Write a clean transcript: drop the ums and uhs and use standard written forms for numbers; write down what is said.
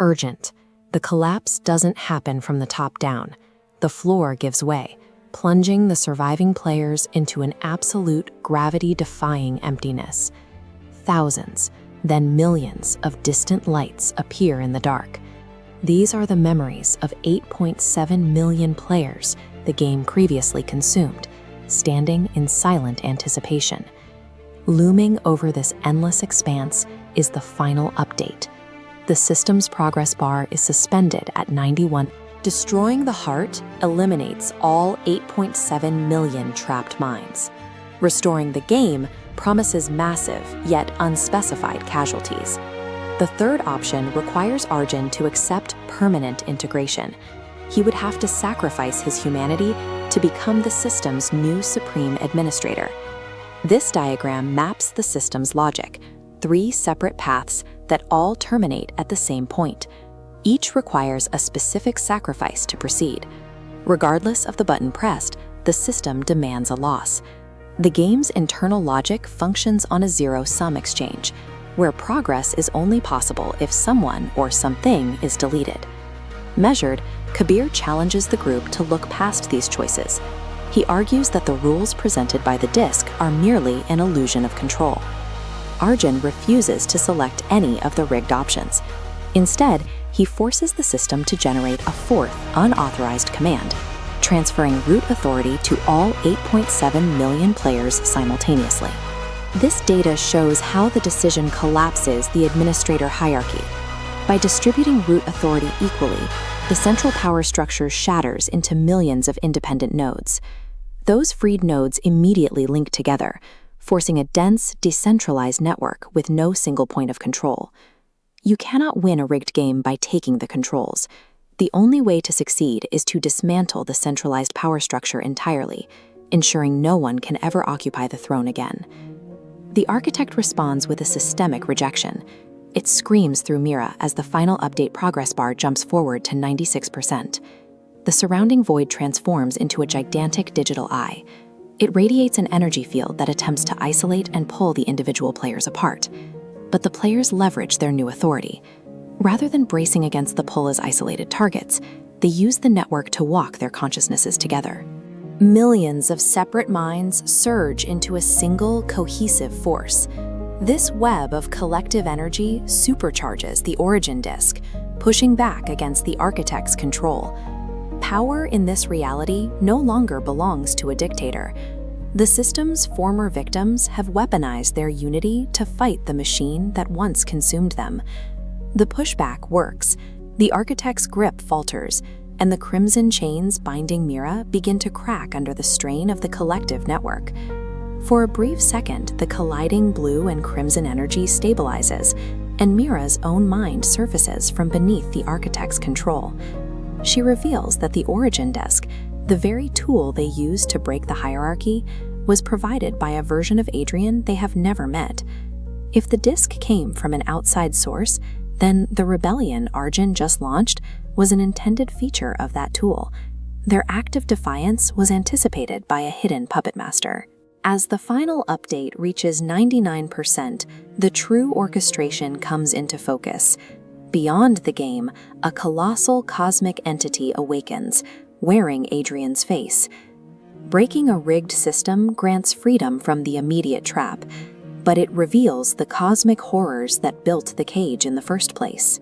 urgent. The collapse doesn't happen from the top down. The floor gives way, plunging the surviving players into an absolute gravity-defying emptiness. Thousands, then millions of distant lights appear in the dark. These are the memories of 8.7 million players the game previously consumed, standing in silent anticipation. Looming over this endless expanse is the final update. The system's progress bar is suspended at 91. Destroying the heart eliminates all 8.7 million trapped minds. Restoring the game promises massive yet unspecified casualties. The third option requires Arjun to accept permanent integration. He would have to sacrifice his humanity to become the system's new supreme administrator. This diagram maps the system's logic, 3 separate paths that all terminate at the same point. Each requires a specific sacrifice to proceed. Regardless of the button pressed, the system demands a loss. The game's internal logic functions on a zero-sum exchange, where progress is only possible if someone or something is deleted. Measured, Kabir challenges the group to look past these choices. He argues that the rules presented by the disc are merely an illusion of control. Arjun refuses to select any of the rigged options. Instead, he forces the system to generate a fourth, unauthorized command, transferring root authority to all 8.7 million players simultaneously. This data shows how the decision collapses the administrator hierarchy. By distributing root authority equally, the central power structure shatters into millions of independent nodes. Those freed nodes immediately link together, forcing a dense, decentralized network with no single point of control. You cannot win a rigged game by taking the controls. The only way to succeed is to dismantle the centralized power structure entirely, ensuring no one can ever occupy the throne again. The architect responds with a systemic rejection. It screams through Mira as the final update progress bar jumps forward to 96%. The surrounding void transforms into a gigantic digital eye. It radiates an energy field that attempts to isolate and pull the individual players apart. But the players leverage their new authority. Rather than bracing against the pull as isolated targets, they use the network to walk their consciousnesses together. Millions of separate minds surge into a single, cohesive force. This web of collective energy supercharges the origin disk, pushing back against the architect's control. Power in this reality no longer belongs to a dictator. The system's former victims have weaponized their unity to fight the machine that once consumed them. The pushback works. The architect's grip falters, and the crimson chains binding Mira begin to crack under the strain of the collective network. For a brief second, the colliding blue and crimson energy stabilizes, and Mira's own mind surfaces from beneath the architect's control. She reveals that the origin disk, the very tool they used to break the hierarchy, was provided by a version of Adrian they have never met. If the disk came from an outside source, then the rebellion Arjun just launched was an intended feature of that tool. Their act of defiance was anticipated by a hidden puppet master. As the final update reaches 99%, the true orchestration comes into focus. Beyond the game, a colossal cosmic entity awakens, wearing Adrian's face. Breaking a rigged system grants freedom from the immediate trap, but it reveals the cosmic horrors that built the cage in the first place.